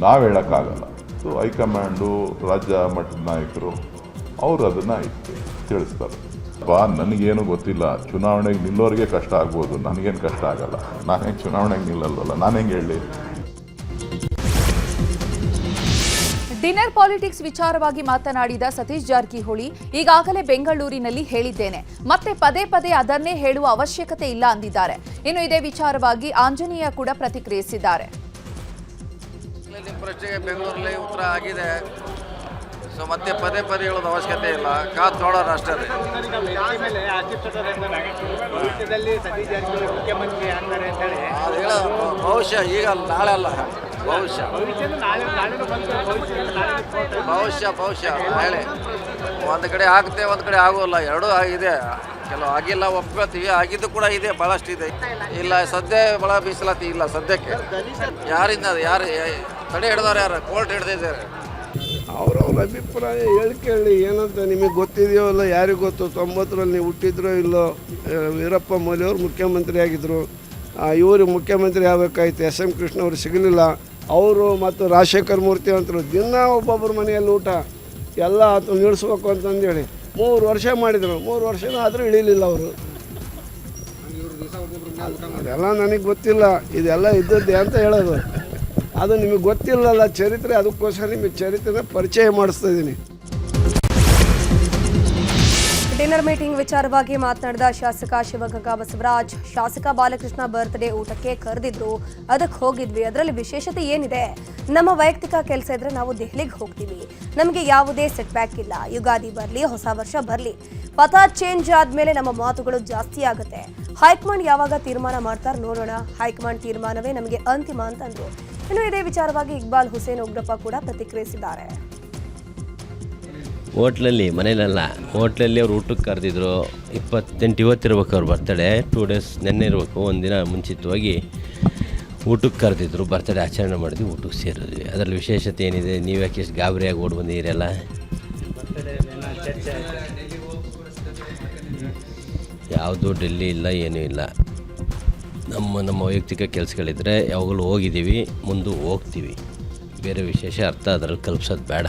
ನಾವು ಹೇಳೋಕ್ಕಾಗಲ್ಲ. ಸೊ ಹೈಕಮಾಂಡು, ರಾಜ್ಯ ಮಟ್ಟದ ನಾಯಕರು ಅವರು ಅದನ್ನು ತಿಳಿಸ್ತಾರೆ. ನನಗೇನು ಗೊತ್ತಿಲ್ಲ, ಚುನಾವಣೆಗೆ ನಿಲ್ಲೋರಿಗೆ ಕಷ್ಟ ಆಗ್ಬೋದು, ನನಗೇನು ಕಷ್ಟ ಆಗಲ್ಲ. ನಾನು ಹೆಂಗೆ ಚುನಾವಣೆಗೆ ನಿಲ್ಲಲ್ವಲ್ಲ, ನಾನು ಹೆಂಗೆ ಹೇಳಿ. ಡಿನ್ನರ್ ಪಾಲಿಟಿಕ್ಸ್ ವಿಚಾರವಾಗಿ ಮಾತನಾಡಿದ ಸತೀಶ್ ಜಾರಕಿಹೊಳಿ, ಈಗಾಗಲೇ ಬೆಂಗಳೂರಿನಲ್ಲಿ ಹೇಳಿದ್ದೇನೆ, ಮತ್ತೆ ಪದೇ ಪದೇ ಅದನ್ನೇ ಹೇಳುವ ಅವಶ್ಯಕತೆ ಇಲ್ಲ ಅಂದಿದ್ದಾರೆ. ಇನ್ನು ಇದೇ ವಿಚಾರವಾಗಿ ಆಂಜನೇಯ ಕೂಡ ಪ್ರತಿಕ್ರಿಯಿಸಿದ್ದಾರೆ. ಪ್ರಶ್ನೆಗೆ ಬೆಂಗಳೂರಲ್ಲಿ ಉತ್ತರ ಆಗಿದೆ. ಸೊ ಮತ್ತೆ ಪದೇ ಪದೇ ಹೇಳೋದು ಅವಶ್ಯಕತೆ ಇಲ್ಲ, ಕಾದು ನೋಡೋರು ಅಷ್ಟೇ. ಅದು ಹೇಳೋದು ಬಹುಶಃ ಈಗ ನಾಳೆ ಅಲ್ಲ, ಬಹುಶಃ ಹೇಳಿ. ಒಂದು ಕಡೆ ಆಗುತ್ತೆ, ಒಂದು ಕಡೆ ಆಗೋಲ್ಲ, ಎರಡೂ ಆಗಿದೆ. ಕೆಲವು ಆಗಿಲ್ಲ ಒಪ್ಕೋತೀವಿ, ಆಗಿದ್ದು ಕೂಡ ಇದೆ, ಭಾಳಷ್ಟು ಇದೆ. ಇಲ್ಲ ಸದ್ಯ ಭಾಳ ಮೀಸಲಾತಿ ಇಲ್ಲ ಸದ್ಯಕ್ಕೆ. ಯಾರಿಂದ ಯಾರು ತಡೆ ಹಿಡಿದವ್ರು, ಯಾರು ಕೋರ್ಟ್ ಹಿಡ್ದಿದ್ದಾರೆ. ಅವ್ರವ್ರ ಅಭಿಪ್ರಾಯ ಹೇಳ್ಕೊಳ್ಳಿ, ಏನಂತ ನಿಮಗೆ ಗೊತ್ತಿದೆಯೋ ಇಲ್ಲ ಯಾರಿಗೂ ಗೊತ್ತು. 90ರಲ್ಲಿ ನೀವು ಹುಟ್ಟಿದ್ರೋ ಇಲ್ಲೋ, ವೀರಪ್ಪ ಮೊಯ್ಲಿಯವರು ಮುಖ್ಯಮಂತ್ರಿ ಆಗಿದ್ದರು. ಇವರು ಮುಖ್ಯಮಂತ್ರಿ ಆಗಬೇಕಾಯ್ತು, SM ಕೃಷ್ಣ ಅವರು ಸಿಗಲಿಲ್ಲ. ಅವರು ಮತ್ತು ರಾಜಶೇಖರ ಮೂರ್ತಿ ಅಂತರು ದಿನ ಒಬ್ಬೊಬ್ಬರ ಮನೆಯಲ್ಲಿ ಊಟ ಎಲ್ಲ ನಿಲ್ಲಿಸ್ಬೇಕು ಅಂತಂದೇಳಿ 3 ವರ್ಷ ಮಾಡಿದರು. 3 ವರ್ಷನೂ ಆದರೂ ಇಳಿಲಿಲ್ಲ ಅವರು. ಅದೆಲ್ಲ ನನಗೆ ಗೊತ್ತಿಲ್ಲ, ಇದೆಲ್ಲ ಇದ್ದದ್ದೇ ಅಂತ ಹೇಳೋದು. ಅದು ನಿಮಗೆ ಗೊತ್ತಿಲ್ಲಲ್ಲ ಚರಿತ್ರೆ, ಅದಕ್ಕೋಸ್ಕರ ನಿಮಗೆ ಚರಿತ್ರೆನ ಪರಿಚಯ ಮಾಡಿಸ್ತಾ ಇದ್ದೀನಿ. ಡಿನ್ನರ್ ಮೀಟಿಂಗ್ ವಿಚಾರವಾಗಿ ಮಾತನಾಡಿದ ಶಾಸಕ ಶಿವಗಂಗಾ ಬಸವರಾಜ್, ಶಾಸಕ ಬಾಲಕೃಷ್ಣ ಬರ್ತ್ಡೇ ಊಟಕ್ಕೆ ಕರೆದಿದ್ರು, ಅದಕ್ಕೆ ಹೋಗಿದ್ವಿ. ಅದರಲ್ಲಿ ವಿಶೇಷತೆ ಏನಿದೆ? ನಮ್ಮ ವೈಯಕ್ತಿಕ ಕೆಲಸ ಇದ್ರೆ ನಾವು ದೆಹಲಿಗೆ ಹೋಗ್ತೀವಿ, ನಮಗೆ ಯಾವುದೇ ಸೆಟ್ ಬ್ಯಾಕ್ ಇಲ್ಲ. ಯುಗಾದಿ ಬರಲಿ, ಹೊಸ ವರ್ಷ ಬರಲಿ, ಪಥ ಚೇಂಜ್ ಆದಮೇಲೆ ನಮ್ಮ ಮಾತುಗಳು ಜಾಸ್ತಿ ಆಗುತ್ತೆ. ಹೈಕಮಾಂಡ್ ಯಾವಾಗ ತೀರ್ಮಾನ ಮಾಡ್ತಾರೆ ನೋಡೋಣ, ಹೈಕಮಾಂಡ್ ತೀರ್ಮಾನವೇ ನಮಗೆ ಅಂತಿಮ ಅಂತಂದ್ರು. ಇನ್ನು ಇದೇ ವಿಚಾರವಾಗಿ ಇಕ್ಬಾಲ್ ಹುಸೇನ್ ಉಗ್ರಪ್ಪ ಕೂಡ ಪ್ರತಿಕ್ರಿಯಿಸಿದ್ದಾರೆ. ಹೋಟ್ಲಲ್ಲಿ, ಮನೇಲಲ್ಲ, ಹೋಟ್ಲಲ್ಲಿ ಅವ್ರು ಊಟಕ್ಕೆ ಕರೆದಿದ್ರು. 28 ಇವತ್ತಿರ್ಬೇಕು ಅವ್ರ ಬರ್ತಡೇ, 2 ಡೇಸ್ ನೆನ್ನೆ ಇರಬೇಕು. ಒಂದಿನ ಮುಂಚಿತವಾಗಿ ಊಟಕ್ಕೆ ಕರೆದಿದ್ರು, ಬರ್ತಡೇ ಆಚರಣೆ ಮಾಡಿದ್ವಿ, ಊಟಕ್ಕೆ ಸೇರಿದ್ವಿ. ಅದರಲ್ಲಿ ವಿಶೇಷತೆ ಏನಿದೆ? ನೀವು ಯಾಕೆ ಎಷ್ಟು ಗಾಬರಿಯಾಗಿ ಓಡಿ ಬಂದಿದ್ದೀರಲ್ಲ? ಯಾವುದೂ ಡೆಲ್ಲಿ ಇಲ್ಲ, ಏನೂ ಇಲ್ಲ. ನಮ್ಮ ವೈಯಕ್ತಿಕ ಕೆಲಸಗಳಿದ್ರೆ ಯಾವಾಗಲೂ ಹೋಗಿದ್ದೀವಿ, ಮುಂದೆ ಹೋಗ್ತೀವಿ. ಬೇರೆ ವಿಶೇಷ ಅರ್ಥ ಅದರಲ್ಲಿ ಕಲ್ಪಿಸೋದು ಬೇಡ.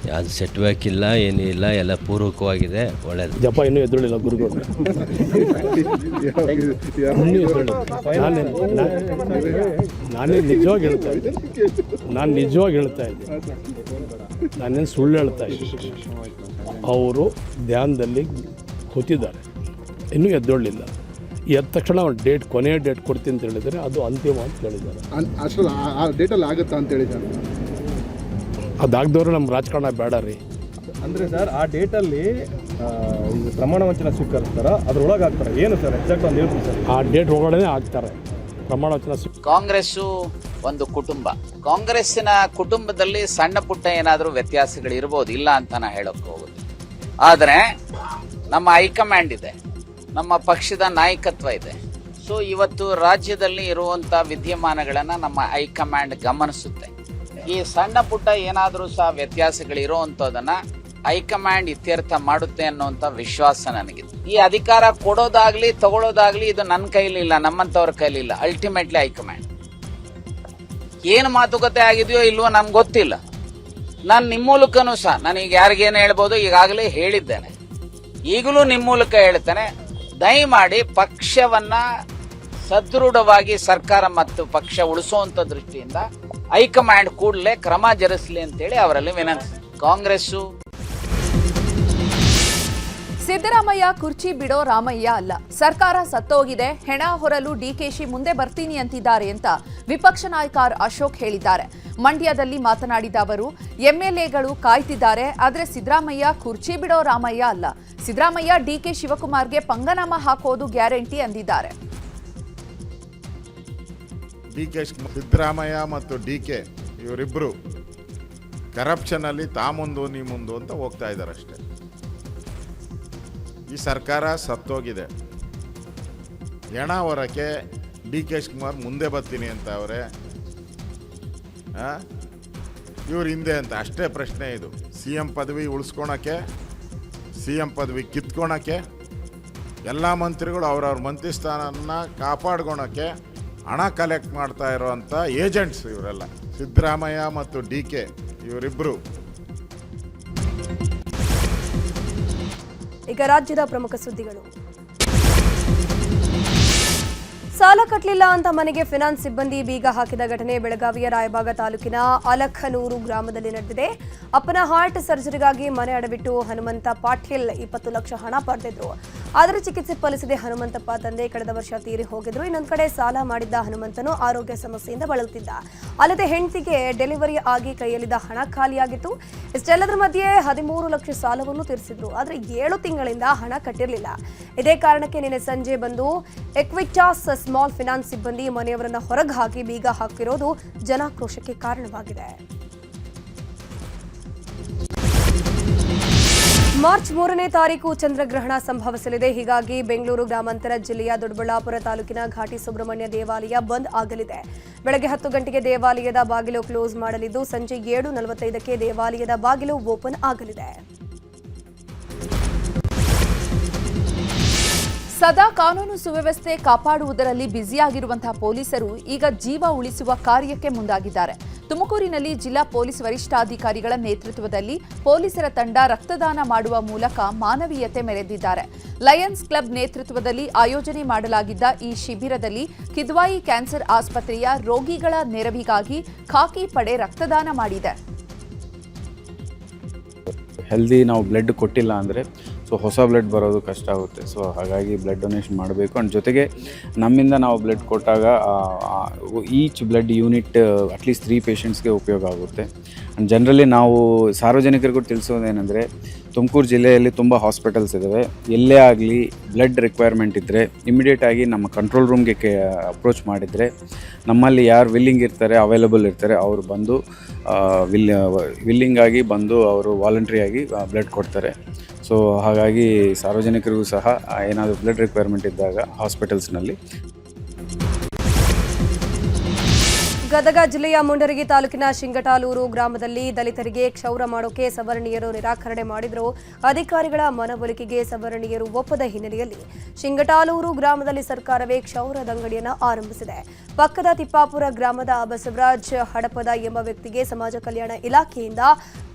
ಯಾವುದು ಸೆಟ್ ಬ್ಯಾಕ್ ಇಲ್ಲ, ಏನೂ ಇಲ್ಲ, ಎಲ್ಲ ಪೂರ್ವಕವಾಗಿದೆ, ಒಳ್ಳೆಯದು. ಜಪ ಇನ್ನೂ ಎದ್ದುಳಿಲ್ಲ ಗುರುಗಳು. ನಾನೇ ನಿಜವಾಗಿ ಹೇಳ್ತಾ ಇದ್ದೀನಿ, ನಾನೇನು ಸುಳ್ಳು ಹೇಳ್ತಾ ಇದ್ದೀನಿ. ಅವರು ಧ್ಯಾನದಲ್ಲಿ ಕೂತಿದ್ದಾರೆ, ಇನ್ನೂ ಎದ್ದೊಳ್ಳಿಲ್ಲ. ಎದ್ದ ತಕ್ಷಣ ಅವ್ರು ಕೊನೆಯ ಡೇಟ್ ಕೊಡ್ತೀನಿ ಅಂತ ಹೇಳಿದರೆ ಅದು ಅಂತಿಮ ಅಂತ ಹೇಳಿದ್ದಾರೆ. ಅಷ್ಟಲ್ಲ ಆ ಡೇಟಲ್ಲಿ ಆಗುತ್ತಾ ಅಂತ ಹೇಳಿದ್ದಾರೆ. ಅದಾಗದವ್ರು ನಮ್ಮ ರಾಜಕಾರಣ ಬೇಡ ರೀ. ಅಂದರೆ ಸರ್, ಆ ಡೇಟಲ್ಲಿ ಇದು ಪ್ರಮಾಣ ವಚನ ಸ್ವೀಕರಿಸ್ತಾರ ಅದ್ರೊಳಗೆ ಆಗ್ತಾರೆ ಏನು ಸರ್ ಎಕ್ಸಾಕ್ಟ್ ಒಂದು ಹೇಳ್ತೀವಿ ಸರ್. ಆ ಡೇಟ್ ಒಳಗಡೆ ಆಗ್ತಾರೆ ಪ್ರಮಾಣ ವಚನ. ಕಾಂಗ್ರೆಸ್ಸು ಒಂದು ಕುಟುಂಬ. ಕಾಂಗ್ರೆಸ್ಸಿನ ಕುಟುಂಬದಲ್ಲಿ ಸಣ್ಣ ಪುಟ್ಟ ಏನಾದರೂ ವ್ಯತ್ಯಾಸಗಳು ಇರ್ಬೋದು, ಇಲ್ಲ ಅಂತ ನಾ ಹೇಳೋಕೆ ಹೋಗುದು. ಆದರೆ ನಮ್ಮ ಹೈಕಮಾಂಡ್ ಇದೆ, ನಮ್ಮ ಪಕ್ಷದ ನಾಯಕತ್ವ ಇದೆ. ಸೊ ಇವತ್ತು ರಾಜ್ಯದಲ್ಲಿ ಇರುವಂಥ ವಿದ್ಯಮಾನಗಳನ್ನು ನಮ್ಮ ಹೈಕಮಾಂಡ್ ಗಮನಿಸುತ್ತೆ. ಈ ಸಣ್ಣ ಪುಟ್ಟ ಏನಾದರೂ ಸಹ ವ್ಯತ್ಯಾಸಗಳಿರುವಂಥದ್ದನ್ನು ಹೈಕಮಾಂಡ್ ಇತ್ಯರ್ಥ ಮಾಡುತ್ತೆ ಅನ್ನುವಂಥ ವಿಶ್ವಾಸ ನನಗಿದೆ. ಈ ಅಧಿಕಾರ ಕೊಡೋದಾಗ್ಲಿ ತಗೊಳ್ಳೋದಾಗ್ಲಿ ಇದು ನನ್ನ ಕೈಲಿ ಇಲ್ಲ, ನಮ್ಮಂಥವ್ರ ಕೈಲಿ ಇಲ್ಲ. ಅಲ್ಟಿಮೇಟ್ಲಿ ಹೈಕಮಾಂಡ್ ಏನು ಮಾತುಕತೆ ಆಗಿದೆಯೋ ಇಲ್ವೋ ನಮ್ಗೆ ಗೊತ್ತಿಲ್ಲ. ನಾನು ನಿಮ್ಮ ಮೂಲಕನೂ ಸಹ ನನಗೆ ಯಾರಿಗೇನು ಹೇಳ್ಬೋದು ಈಗಾಗಲೇ ಹೇಳಿದ್ದೇನೆ, ಈಗಲೂ ನಿಮ್ಮ ಮೂಲಕ ಹೇಳ್ತೇನೆ. ದಯಮಾಡಿ ಪಕ್ಷವನ್ನ ಸದೃಢವಾಗಿ ಸರ್ಕಾರ ಮತ್ತು ಪಕ್ಷ ಉಳಿಸುವಂತ ದೃಷ್ಟಿಯಿಂದ ಹೈಕಮಾಂಡ್ ಕೂಡಲೇ ಕ್ರಮ ಜರುಗಿಸಲಿ ಅಂತೇಳಿ ಅವರಲ್ಲಿ ವಿನಂತಿ. ಕಾಂಗ್ರೆಸ್ಸು ಸಿದ್ದರಾಮಯ್ಯ ಕುರ್ಚಿ ಬಿಡೋ ರಾಮಯ್ಯ ಅಲ್ಲ, ಸರ್ಕಾರ ಸತ್ತೋಗಿದೆ, ಹೆಣ ಹೊರಲು ಡಿಕೆಶಿ ಮುಂದೆ ಬರ್ತೀನಿ ಅಂತಿದ್ದಾರೆ ಅಂತ ವಿಪಕ್ಷ ನಾಯಕ ಅಶೋಕ್ ಹೇಳಿದ್ದಾರೆ. ಮಂಡ್ಯದಲ್ಲಿ ಮಾತನಾಡಿದ ಅವರು, ಎಂಎಲ್ಎಗಳು ಕಾಯ್ತಿದ್ದಾರೆ, ಆದರೆ ಸಿದ್ದರಾಮಯ್ಯ ಕುರ್ಚಿ ಬಿಡೋ ರಾಮಯ್ಯ ಅಲ್ಲ, ಸಿದ್ದರಾಮಯ್ಯ ಡಿಕೆ ಶಿವಕುಮಾರ್ಗೆ ಪಂಗನಾಮ ಹಾಕೋದು ಗ್ಯಾರಂಟಿ ಅಂದಿದ್ದಾರೆ. ಸಿದ್ದರಾಮಯ್ಯ ಮತ್ತು ಡಿಕೆ ಇವರಿಬ್ಬರು ಕರಪ್ಷನಲ್ಲಿ ಮುಂದು ನೀ ಮುಂದು ಅಂತ ಹೋಗ್ತಾ ಇದ್ದಾರೆ ಅಷ್ಟೇ. ಈ ಸರ್ಕಾರ ಸತ್ತೋಗಿದೆ, ಹೆಣ ಹೊರಕ್ಕೆ ಡಿಕೆ ಶಿವಕುಮಾರ್ ಮುಂದೆ ಬರ್ತೀನಿ ಅಂತ ಅವರೇ, ಇವ್ರ ಹಿಂದೆ ಅಂತ ಅಷ್ಟೇ ಪ್ರಶ್ನೆ. ಇದು CM ಪದವಿ ಉಳಿಸ್ಕೊಳಕ್ಕೆ, CM ಪದವಿ ಕಿತ್ಕೊಳಕ್ಕೆ, ಎಲ್ಲ ಮಂತ್ರಿಗಳು ಅವ್ರವ್ರ ಮಂತ್ರಿ ಸ್ಥಾನನ ಕಾಪಾಡ್ಕೊಳಕ್ಕೆ ಹಣ ಕಲೆಕ್ಟ್ ಮಾಡ್ತಾ ಇರೋವಂಥ ಏಜೆಂಟ್ಸ್ ಇವರೆಲ್ಲ, ಸಿದ್ದರಾಮಯ್ಯ ಮತ್ತು ಡಿಕೆ ಇವರಿಬ್ಬರು. ಈಗ ರಾಜ್ಯದ ಪ್ರಮುಖ ಸುದ್ದಿಗಳು. ಸಾಲ ಕಟ್ಟಲಿಲ್ಲ ಅಂತ ಮನೆಗೆ ಫಿನಾನ್ಸ್ ಸಿಬ್ಬಂದಿ ಬೀಗ ಹಾಕಿದ ಘಟನೆ ಬೆಳಗಾವಿಯ ರಾಯಬಾಗ ತಾಲೂಕಿನ ಅಲಖನೂರು ಗ್ರಾಮದಲ್ಲಿ ನಡೆದಿದೆ. ಅಪ್ಪನ ಹಾರ್ಟ್ ಸರ್ಜರಿಗಾಗಿ ಮನೆ ಅಡವಿಟ್ಟು ಹನುಮಂತ ಪಾಟೀಲ್ 20 ಲಕ್ಷ ಹಣ ಪಡೆದಿದ್ರು. ಆದರೆ ಚಿಕಿತ್ಸೆ ಫಲಿಸದೆ ಹನುಮಂತಪ್ಪ ತಂದೆ ಕಳೆದ ವರ್ಷ ತೀರಿ ಹೋಗಿದ್ರು. ಇನ್ನೊಂದು ಕಡೆ ಸಾಲ ಮಾಡಿದ್ದ ಹನುಮಂತನು ಆರೋಗ್ಯ ಸಮಸ್ಯೆಯಿಂದ ಬಳಲುತ್ತಿದ್ದ. ಅಲ್ಲದೆ ಹೆಂಡತಿಗೆ ಡೆಲಿವರಿ ಆಗಿ ಕೈಯಲ್ಲಿದ್ದ ಹಣ ಖಾಲಿಯಾಗಿತ್ತು. ಇಷ್ಟೆಲ್ಲದರ ಮಧ್ಯೆ 13 ಲಕ್ಷ ಸಾಲವನ್ನು ತೀರಿಸಿದ್ರು. ಆದರೆ 7 ತಿಂಗಳಿಂದ ಹಣ ಕಟ್ಟಿರಲಿಲ್ಲ. ಇದೇ ಕಾರಣಕ್ಕೆ ನಿನ್ನೆ ಸಂಜೆ ಬಂದು ಎಕ್ವಿಟಾಸ್ ಸ್ಮಾಲ್ ಫಿನಾನ್ಸ್ ಸಿಬ್ಬಂದಿ ಮನೆಯವರನ್ನ ಹೊರಗೆ ಹಾಕಿ ಬೀಗ ಹಾಕಿರೋದು ಜನಾಕ್ರೋಶಕ್ಕೆ ಕಾರಣವಾಗಿದೆ. ಮಾರ್ಚ್ 3ನೇ ತಾರೀಕು ಚಂದ್ರಗ್ರಹಣ ಸಂಭವಿಸಲಿದೆ. ಹೀಗಾಗಿ ಬೆಂಗಳೂರು ಗ್ರಾಮಾಂತರ ಜಿಲ್ಲೆಯ ದೊಡ್ಡಬಳ್ಳಾಪುರ ತಾಲೂಕಿನ ಘಾಟಿ ಸುಬ್ರಹ್ಮಣ್ಯ ದೇವಾಲಯ ಬಂದ್ ಆಗಲಿದೆ. ಬೆಳಗ್ಗೆ 10 ಗಂಟೆಗೆ ದೇವಾಲಯದ ಬಾಗಿಲು ಕ್ಲೋಸ್ ಮಾಡಲಿದ್ದು ಸಂಜೆ 7:45ಕ್ಕೆ ದೇವಾಲಯದ ಬಾಗಿಲು ಓಪನ್ ಆಗಲಿದೆ. ಸದಾ ಕಾನೂನು ಸುವ್ಯವಸ್ಥೆ ಕಾಪಾಡುವುದರಲ್ಲಿ ಬ್ಯುಸಿಯಾಗಿರುವಂತಹ ಪೊಲೀಸರು ಈಗ ಜೀವ ಉಳಿಸುವ ಕಾರ್ಯಕ್ಕೆ ಮುಂದಾಗಿದ್ದಾರೆ. ತುಮಕೂರಿನಲ್ಲಿ ಜಿಲ್ಲಾ ಪೊಲೀಸ್ ವರಿಷ್ಠಾಧಿಕಾರಿಗಳ ನೇತೃತ್ವದಲ್ಲಿ ಪೊಲೀಸರ ತಂಡ ರಕ್ತದಾನ ಮಾಡುವ ಮೂಲಕ ಮಾನವೀಯತೆ ಮೆರೆದಿದ್ದಾರೆ. ಲಯನ್ಸ್ ಕ್ಲಬ್ ನೇತೃತ್ವದಲ್ಲಿ ಆಯೋಜನೆ ಮಾಡಲಾಗಿದ್ದ ಈ ಶಿಬಿರದಲ್ಲಿ ಕಿದ್ವಾಯಿ ಕ್ಯಾನ್ಸರ್ ಆಸ್ಪತ್ರೆಯ ರೋಗಿಗಳ ನೆರವಿಗಾಗಿ ಖಾಕಿ ಪಡೆ ರಕ್ತದಾನ ಮಾಡಿದೆ. ಹೆಲ್ದಿ ನಾವು ಬ್ಲಡ್ ಕೊಟ್ಟಿಲ್ಲ ಅಂದರೆ ಹೊಸ ಬ್ಲಡ್ ಬರೋದು ಕಷ್ಟ ಆಗುತ್ತೆ. ಹಾಗಾಗಿ ಬ್ಲಡ್ ಡೊನೇಷನ್ ಮಾಡಬೇಕು. ಆ್ಯಂಡ್ ಜೊತೆಗೆ ನಮ್ಮಿಂದ ನಾವು ಬ್ಲಡ್ ಕೊಟ್ಟಾಗ ಈಚ್ ಬ್ಲಡ್ ಯೂನಿಟ್ ಅಟ್ಲೀಸ್ಟ್ 3 ಪೇಷಂಟ್ಸ್ಗೆ ಉಪಯೋಗ ಆಗುತ್ತೆ. ಆ್ಯಂಡ್ ಜನರಲಿ ನಾವು ಸಾರ್ವಜನಿಕರಿಗೂ ತಿಳಿಸೋದೇನೆಂದರೆ, ತುಮಕೂರು ಜಿಲ್ಲೆಯಲ್ಲಿ ತುಂಬ ಹಾಸ್ಪಿಟಲ್ಸ್ ಇದ್ದಾವೆ. ಎಲ್ಲೇ ಆಗಲಿ ಬ್ಲಡ್ ರಿಕ್ವೈರ್ಮೆಂಟ್ ಇದ್ದರೆ ಇಮಿಡಿಯೇಟಾಗಿ ನಮ್ಮ ಕಂಟ್ರೋಲ್ ರೂಮ್ಗೆ ಅಪ್ರೋಚ್ ಮಾಡಿದರೆ ನಮ್ಮಲ್ಲಿ ಯಾರು ವಿಲ್ಲಿಂಗ್ ಇರ್ತಾರೆ, ಅವೈಲಬಲ್ ಇರ್ತಾರೆ, ಅವರು ಬಂದು ವಿಲ್ಲಿಂಗ್ ಆಗಿ ಬಂದು ಅವರು ವಾಲಂಟ್ರಿಯಾಗಿ ಬ್ಲಡ್ ಕೊಡ್ತಾರೆ. ಹಾಗಾಗಿ ಸಾರ್ವಜನಿಕರಿಗೂ ಸಹ ಏನಾದರೂ ಬ್ಲಡ್ ರಿಕ್ವೈರ್ಮೆಂಟ್ ಇದ್ದಾಗ ಹಾಸ್ಪಿಟಲ್ಸ್ನಲ್ಲಿ. ಗದಗ ಜಿಲ್ಲೆಯ ಮುಂಡರಗಿ ತಾಲೂಕಿನ ಶಿಂಗಟಾಲೂರು ಗ್ರಾಮದಲ್ಲಿ ದಲಿತರಿಗೆ ಕ್ಷೌರ ಮಾಡೋಕೆ ಸವರ್ಣೀಯರು ನಿರಾಕರಣೆ ಮಾಡಿದ್ರು. ಅಧಿಕಾರಿಗಳ ಮನವೊಲಿಕೆಗೆ ಸವರ್ಣೀಯರು ಒಪ್ಪದ ಹಿನ್ನೆಲೆಯಲ್ಲಿ ಶಿಂಗಟಾಲೂರು ಗ್ರಾಮದಲ್ಲಿ ಸರ್ಕಾರವೇ ಕ್ಷೌರದಂಗಡಿಯನ್ನು ಆರಂಭಿಸಿದೆ. ಪಕ್ಕದ ತಿಪ್ಪಾಪುರ ಗ್ರಾಮದ ಬಸವರಾಜ್ ಹಡಪದ ಎಂಬ ವ್ಯಕ್ತಿಗೆ ಸಮಾಜ ಕಲ್ಯಾಣ ಇಲಾಖೆಯಿಂದ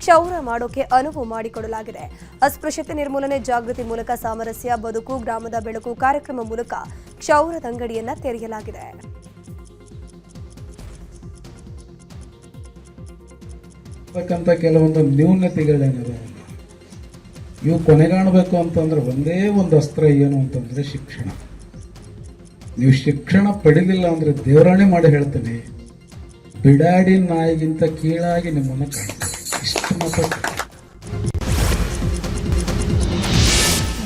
ಕ್ಷೌರ ಮಾಡೋಕೆ ಅನುವು ಮಾಡಿಕೊಡಲಾಗಿದೆ. ಅಸ್ಪೃಶ್ಯತೆ ನಿರ್ಮೂಲನೆ ಜಾಗೃತಿ ಮೂಲಕ ಸಾಮರಸ್ಯ ಬದುಕು ಗ್ರಾಮದ ಬೆಳಕು ಕಾರ್ಯಕ್ರಮ ಮೂಲಕ ಕ್ಷೌರದಂಗಡಿಯನ್ನು ತೆರೆಯಲಾಗಿದೆ. ಕೆಲವೊಂದು ನ್ಯೂನತೆಗಳೇನಿದೆ, ಇವು ಕೊನೆಗಾಣಬೇಕು ಅಂತಂದ್ರೆ ಒಂದೇ ಒಂದು ಅಸ್ತ್ರ ಏನು ಅಂತಂದ್ರೆ ಶಿಕ್ಷಣ. ನೀವು ಶಿಕ್ಷಣ ಪಡಿಲಿಲ್ಲ ಅಂದ್ರೆ ದೇವರಾಣೆ ಮಾಡಿ ಹೇಳ್ತೇನೆ, ಬಿಡಾಡಿ ನಾಯಿಗಿಂತ ಕೀಳಾಗಿ ನಿಮ್ಮನ್ನು ಕಾಣ್ತೇನೆ. ಇಷ್ಟು ಮಾತ್ರ.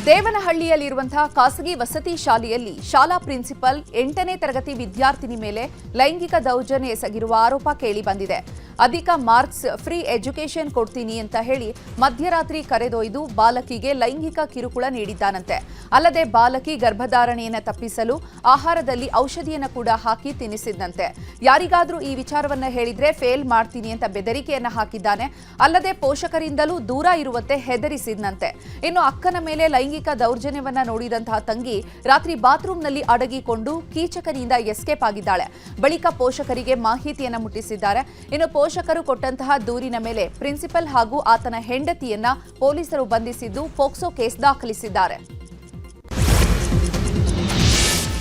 ದೇವನಹಳ್ಳಿಯಲ್ಲಿರುವಂತಹ ಖಾಸಗಿ ವಸತಿ ಶಾಲೆಯಲ್ಲಿ ಶಾಲಾ ಪ್ರಿನ್ಸಿಪಲ್ 8ನೇ ತರಗತಿ ವಿದ್ಯಾರ್ಥಿನಿ ಮೇಲೆ ಲೈಂಗಿಕ ದೌರ್ಜನ್ಯ ಎಸಗಿರುವ ಆರೋಪ ಕೇಳಿಬಂದಿದೆ. ಅಧಿಕ ಮಾರ್ಕ್ಸ್, ಫ್ರೀ ಎಜುಕೇಷನ್ ಕೊಡ್ತೀನಿ ಅಂತ ಹೇಳಿ ಮಧ್ಯರಾತ್ರಿ ಕರೆದೊಯ್ದು ಬಾಲಕಿಗೆ ಲೈಂಗಿಕ ಕಿರುಕುಳ ನೀಡಿದ್ದಾನಂತೆ. ಅಲ್ಲದೆ ಬಾಲಕಿ ಗರ್ಭಧಾರಣೆಯನ್ನು ತಪ್ಪಿಸಲು ಆಹಾರದಲ್ಲಿ ಔಷಧಿಯನ್ನು ಕೂಡ ಹಾಕಿ ತಿನ್ನಿಸಿದ್ದಂತೆ. ಯಾರಿಗಾದ್ರೂ ಈ ವಿಚಾರವನ್ನ ಹೇಳಿದ್ರೆ ಫೇಲ್ ಮಾಡ್ತೀನಿ ಅಂತ ಬೆದರಿಕೆಯನ್ನ ಹಾಕಿದ್ದಾನೆ. ಅಲ್ಲದೆ ಪೋಷಕರಿಂದಲೂ ದೂರ ಇರುವಂತೆ ಹೆದರಿಸಿದ್ನಂತೆ. ಇನ್ನು ಅಕ್ಕನ ಮೇಲೆ ಲೈಂಗಿಕ ದೌರ್ಜನ್ಯವನ್ನ ನೋಡಿದಂತಹ ತಂಗಿ ರಾತ್ರಿ ಬಾತ್ರೂಮ್ನಲ್ಲಿ ಅಡಗಿಕೊಂಡು ಕೀಚಕನಿಂದ ಎಸ್ಕೇಪ್ ಆಗಿದ್ದಾಳೆ. ಬಳಿಕ ಪೋಷಕರಿಗೆ ಮಾಹಿತಿಯನ್ನ ಮುಟ್ಟಿಸಿದ್ದಾರೆ. ಇನ್ನು ಪೋಷಕರು ಕೊಟ್ಟಂತಹ ದೂರಿನ ಮೇಲೆ ಪ್ರಿನ್ಸಿಪಲ್ ಹಾಗೂ ಆತನ ಹೆಂಡತಿಯನ್ನ ಪೊಲೀಸರು ಬಂಧಿಸಿದ್ದು ಪೋಕ್ಸೋ ಕೇಸ್ ದಾಖಲಿಸಿದ್ದಾರೆ.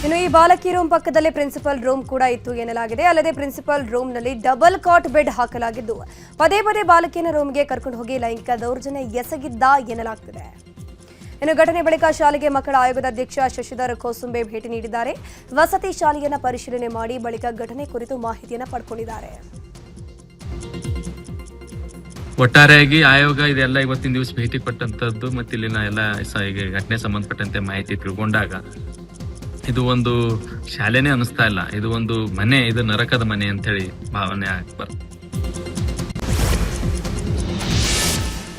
ಇನ್ನು ಈ ಬಾಲಕಿ ರೂಮ್ ಪಕ್ಕದಲ್ಲೇ ಪ್ರಿನ್ಸಿಪಲ್ ರೂಮ್ ಕೂಡ ಇತ್ತು ಎನ್ನಲಾಗಿದೆ. ಅಲ್ಲದೆ ಪ್ರಿನ್ಸಿಪಲ್ ರೂಮ್ನಲ್ಲಿ ಡಬಲ್ ಕಾಟ್ ಬೆಡ್ ಹಾಕಲಾಗಿದ್ದು ಪದೇ ಪದೇ ಬಾಲಕಿಯನ್ನ ರೂಮ್ಗೆ ಕರ್ಕೊಂಡು ಹೋಗಿ ಲೈಂಗಿಕ ದೌರ್ಜನ್ಯ ಎಸಗಿದ್ದ ಎನ್ನಲಾಗ್ತಿದೆ. ಇನ್ನು ಘಟನೆ ಬಳಿಕ ಶಾಲೆಗೆ ಮಕ್ಕಳ ಆಯೋಗದ ಅಧ್ಯಕ್ಷ ಶಶಿಧರ್ ಕೋಸುಂಬೆ ಭೇಟಿ ನೀಡಿದ್ದಾರೆ. ವಸತಿ ಶಾಲೆಯನ್ನ ಪರಿಶೀಲನೆ ಮಾಡಿ ಬಳಿಕ ಘಟನೆ ಕುರಿತು ಮಾಹಿತಿಯನ್ನ ಪಡ್ಕೊಂಡಿದ್ದಾರೆ. ಒಟ್ಟಾರೆಯಾಗಿ ಆಯೋಗ ಇದೆಲ್ಲ ಇವತ್ತಿನ ದಿವಸ ಭೇಟಿ ಕೊಟ್ಟಂತದ್ದು ಮತ್ತು ಇಲ್ಲಿನ ಎಲ್ಲ ಘಟನೆ ಸಂಬಂಧಪಟ್ಟಂತೆ ಮಾಹಿತಿ ತಿಳ್ಕೊಂಡಾಗ ಇದು ಒಂದು ಶಾಲೆನೇ ಅನಿಸ್ತಾ ಇಲ್ಲ, ಇದು ಒಂದು ಮನೆ, ಇದು ನರಕದ ಮನೆ ಅಂತ ಹೇಳಿ ಭಾವನೆ ಆಗ್ಬಾರ್ದು.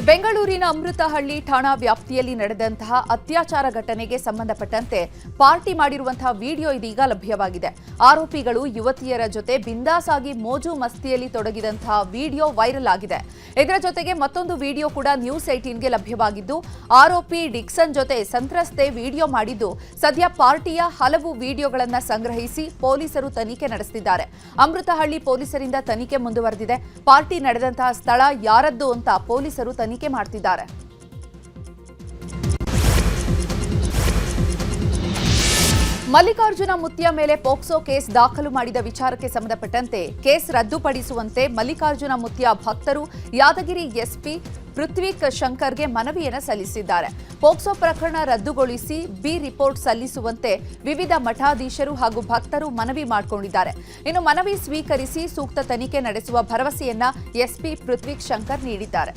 ಬೆಂಗಳೂರಿನ ಅಮೃತಹಳ್ಳಿ ಠಾಣಾ ವ್ಯಾಪ್ತಿಯಲ್ಲಿ ನಡೆದಂತಹ ಅತ್ಯಾಚಾರ ಘಟನೆಗೆ ಸಂಬಂಧಪಟ್ಟಂತೆ ಪಾರ್ಟಿ ಮಾಡಿರುವಂತಹ ವಿಡಿಯೋ ಇದೀಗ ಲಭ್ಯವಾಗಿದೆ. ಆರೋಪಿಗಳು ಯುವತಿಯರ ಜೊತೆ ಬಿಂದಾಸ್ ಆಗಿ ಮೋಜು ಮಸ್ತಿಯಲ್ಲಿ ತೊಡಗಿದಂತಹ ವಿಡಿಯೋ ವೈರಲ್ ಆಗಿದೆ. ಇದರ ಜೊತೆಗೆ ಮತ್ತೊಂದು ವಿಡಿಯೋ ಕೂಡ ನ್ಯೂಸ್ 18ಗೆ ಲಭ್ಯವಾಗಿದ್ದು, ಆರೋಪಿ ಡಿಕ್ಸನ್ ಜೊತೆ ಸಂತ್ರಸ್ತೆ ವಿಡಿಯೋ ಮಾಡಿದ್ದು ಸದ್ಯ ಪಾರ್ಟಿಯ ಹಲವು ವಿಡಿಯೋಗಳನ್ನು ಸಂಗ್ರಹಿಸಿ ಪೊಲೀಸರು ತನಿಖೆ ನಡೆಸುತ್ತಿದ್ದಾರೆ. ಅಮೃತಹಳ್ಳಿ ಪೊಲೀಸರಿಂದ ತನಿಖೆ ಮುಂದುವರೆದಿದೆ. ಪಾರ್ಟಿ ನಡೆದಂತಹ ಸ್ಥಳ ಯಾರದ್ದು ಅಂತ ಪೊಲೀಸರು ತನಿಖೆ ಮಾಡ್ತಿದ್ದಾರೆ. ಮಲ್ಲಿಕಾರ್ಜುನ ಮುತ್ಯ ಮೇಲೆ ಪೋಕ್ಸೋ ಕೇಸ್ ದಾಖಲು ಮಾಡಿದ ವಿಚಾರಕ್ಕೆ ಸಂಬಂಧಪಟ್ಟಂತೆ ಕೇಸ್ ರದ್ದುಪಡಿಸುವಂತೆ ಮಲ್ಲಿಕಾರ್ಜುನ ಮುತ್ಯ ಭಕ್ತರು ಯಾದಗಿರಿ ಎಸ್ಪಿ ಪೃಥ್ವಿಕ್ ಶಂಕರ್ಗೆ ಮನವಿಯನ್ನು ಸಲ್ಲಿಸಿದ್ದಾರೆ. ಪೋಕ್ಸೋ ಪ್ರಕರಣ ರದ್ದುಗೊಳಿಸಿ ಬಿ ರಿಪೋರ್ಟ್ ಸಲ್ಲಿಸುವಂತೆ ವಿವಿಧ ಮಠಾಧೀಶರು ಹಾಗೂ ಭಕ್ತರು ಮನವಿ ಮಾಡಿಕೊಂಡಿದ್ದಾರೆ. ಇನ್ನು ಮನವಿ ಸ್ವೀಕರಿಸಿ ಸೂಕ್ತ ತನಿಖೆ ನಡೆಸುವ ಭರವಸೆಯನ್ನ ಎಸ್ಪಿ ಪೃಥ್ವಿಕ್ ಶಂಕರ್ ನೀಡಿದ್ದಾರೆ.